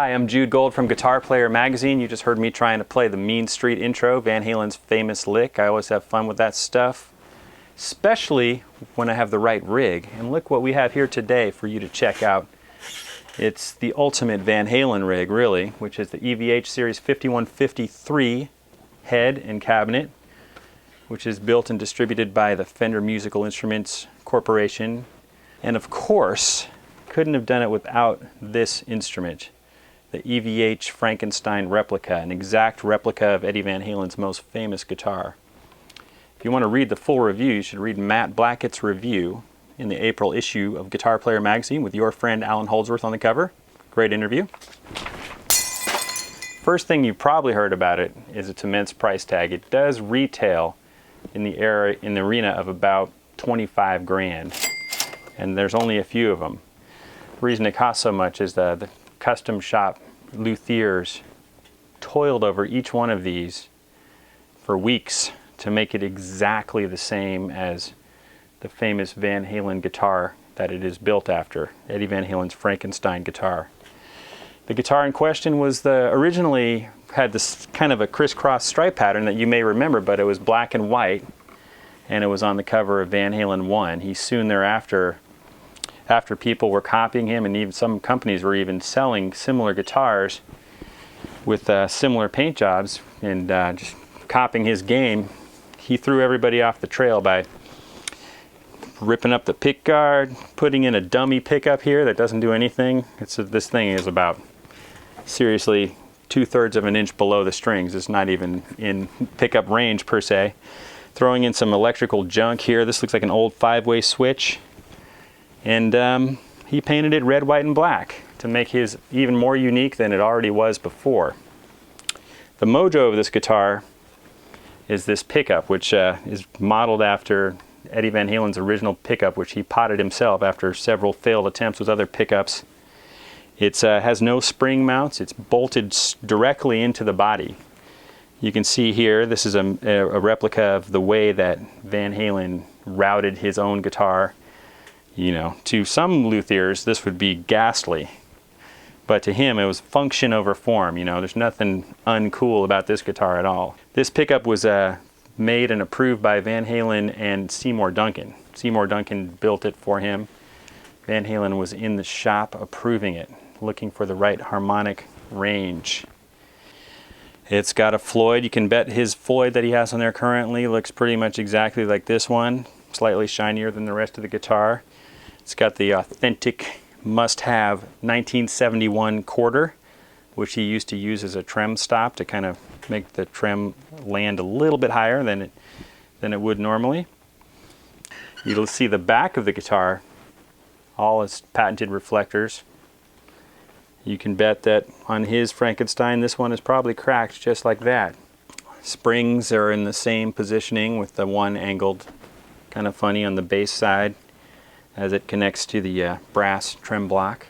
Hi, I'm Jude Gold from Guitar Player Magazine. You just heard me trying to play the Mean Street intro, Van Halen's famous lick. I always have fun with that stuff, especially when I have the right rig. And look what we have here today for you to check out. It's the ultimate Van Halen rig, really, which is the EVH Series 5153 head and cabinet, which is built and distributed by the Fender Musical Instruments Corporation. And of course, couldn't have done it without this instrument, the EVH Frankenstein Replica, an exact replica of Eddie Van Halen's most famous guitar. If you want to read the full review, you should read Matt Blackett's review in the April issue of Guitar Player Magazine with your friend Alan Holdsworth on the cover. Great interview. First thing you've probably heard about it is its immense price tag. It does retail in the arena of about 25 grand, and there's only a few of them. The reason it costs so much is the custom shop luthiers toiled over each one of these for weeks to make it exactly the same as the famous Van Halen guitar that it is built after, Eddie Van Halen's Frankenstein guitar. The guitar in question was originally had this kind of a crisscross stripe pattern that you may remember, but it was black and white, and it was on the cover of Van Halen 1. He soon thereafter, after people were copying him, and even some companies were even selling similar guitars with similar paint jobs and just copying his game, he threw everybody off the trail by ripping up the pick guard, putting in a dummy pickup here that doesn't do anything. This thing is about, seriously, 2/3 of an inch below the strings. It's not even in pickup range per se. Throwing in some electrical junk here. This looks like an old 5-way switch. And he painted it red, white, and black to make his even more unique than it already was before. The mojo of this guitar is this pickup, which is modeled after Eddie Van Halen's original pickup, which he potted himself after several failed attempts with other pickups. It has no spring mounts. It's bolted directly into the body. You can see here, this is a replica of the way that Van Halen routed his own guitar. You know, to some luthiers, this would be ghastly. But to him, it was function over form. You know, there's nothing uncool about this guitar at all. This pickup was made and approved by Van Halen and Seymour Duncan. Seymour Duncan built it for him. Van Halen was in the shop approving it, looking for the right harmonic range. It's got a Floyd. You can bet his Floyd that he has on there currently looks pretty much exactly like this one, slightly shinier than the rest of the guitar. It's got the authentic must-have 1971 quarter, which he used to use as a trem stop to kind of make the trem land a little bit higher than it would normally. You'll see the back of the guitar, all its patented reflectors. You can bet that on his Frankenstein, this one is probably cracked just like that. Springs are in the same positioning with the one angled kind of funny on the bass side as it connects to the brass trem block.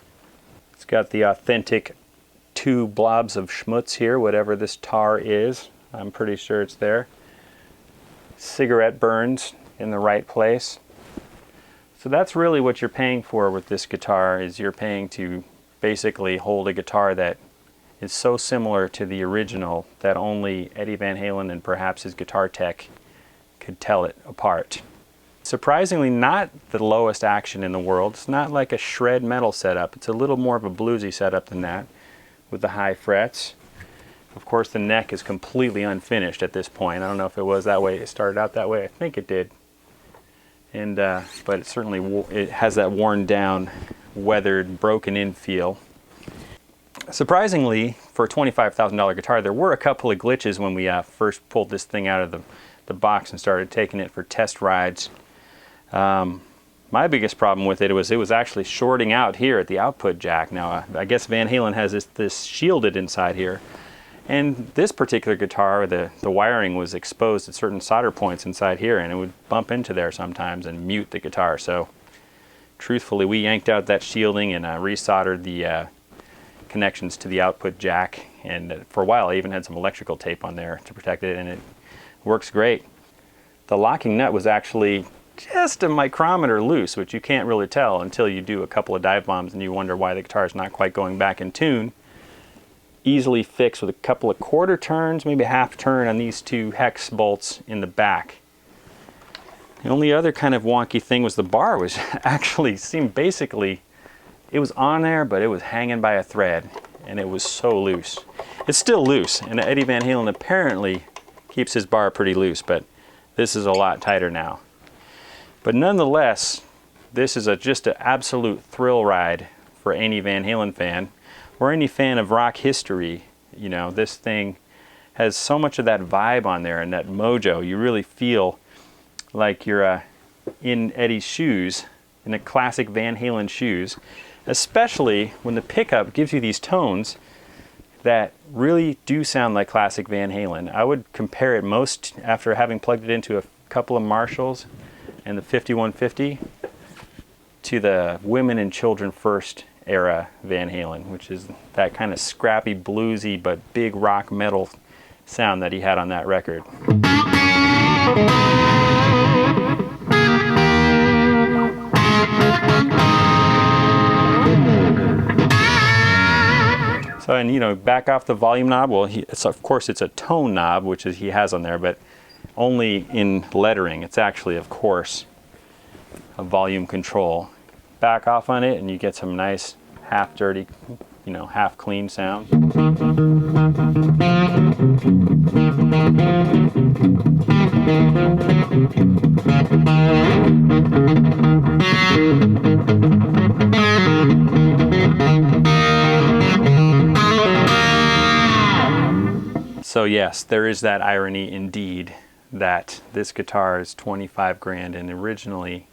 It's got the authentic 2 blobs of schmutz here, whatever this tar is. I'm pretty sure it's there. Cigarette burns in the right place. So that's really what you're paying for with this guitar, is you're paying to basically hold a guitar that is so similar to the original that only Eddie Van Halen and perhaps his guitar tech could tell it apart. Surprisingly, not the lowest action in the world. It's not like a shred metal setup. It's a little more of a bluesy setup than that, with the high frets. Of course, the neck is completely unfinished at this point. I don't know if it was that way. It started out that way. I think it did. And but it certainly it has that worn down, weathered, broken in feel. Surprisingly, for a $25,000 guitar, there were a couple of glitches when we first pulled this thing out of the box and started taking it for test rides. My biggest problem with it was actually shorting out here at the output jack. Now, I guess Van Halen has this shielded inside here. And this particular guitar, the wiring was exposed at certain solder points inside here, and it would bump into there sometimes and mute the guitar. So, truthfully, we yanked out that shielding and resoldered the connections to the output jack. And for a while, I even had some electrical tape on there to protect it, and it works great. The locking nut was actually just a micrometer loose, which you can't really tell until you do a couple of dive bombs and you wonder why the guitar is not quite going back in tune. easily fixed with a couple of quarter turns, maybe a half turn on these two hex bolts in the back. The only other kind of wonky thing was the bar was actually basically, it was on there, but it was hanging by a thread, and it was so loose. It's still loose, and Eddie Van Halen apparently keeps his bar pretty loose, but this is a lot tighter now. But nonetheless, this is just an absolute thrill ride for any Van Halen fan, or any fan of rock history. You know, this thing has so much of that vibe on there and that mojo. You really feel like you're in Eddie's shoes, in the classic Van Halen shoes, especially when the pickup gives you these tones that really do sound like classic Van Halen. I would compare it most, after having plugged it into a couple of Marshalls and the 5150, to the Women and Children First era Van Halen, which is that kind of scrappy, bluesy, but big rock metal sound that he had on that record. So, and you know, back off the volume knob, well, of course it's a tone knob, which he has on there, but only in lettering. It's actually, of course, a volume control. Back off on it and you get some nice half dirty, you know, half clean sound. So yes, there is that irony indeed that this guitar is 25 grand, and originally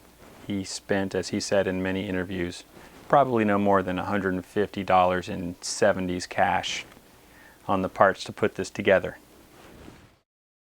he spent, as he said in many interviews, probably no more than $150 in 70s cash on the parts to put this together.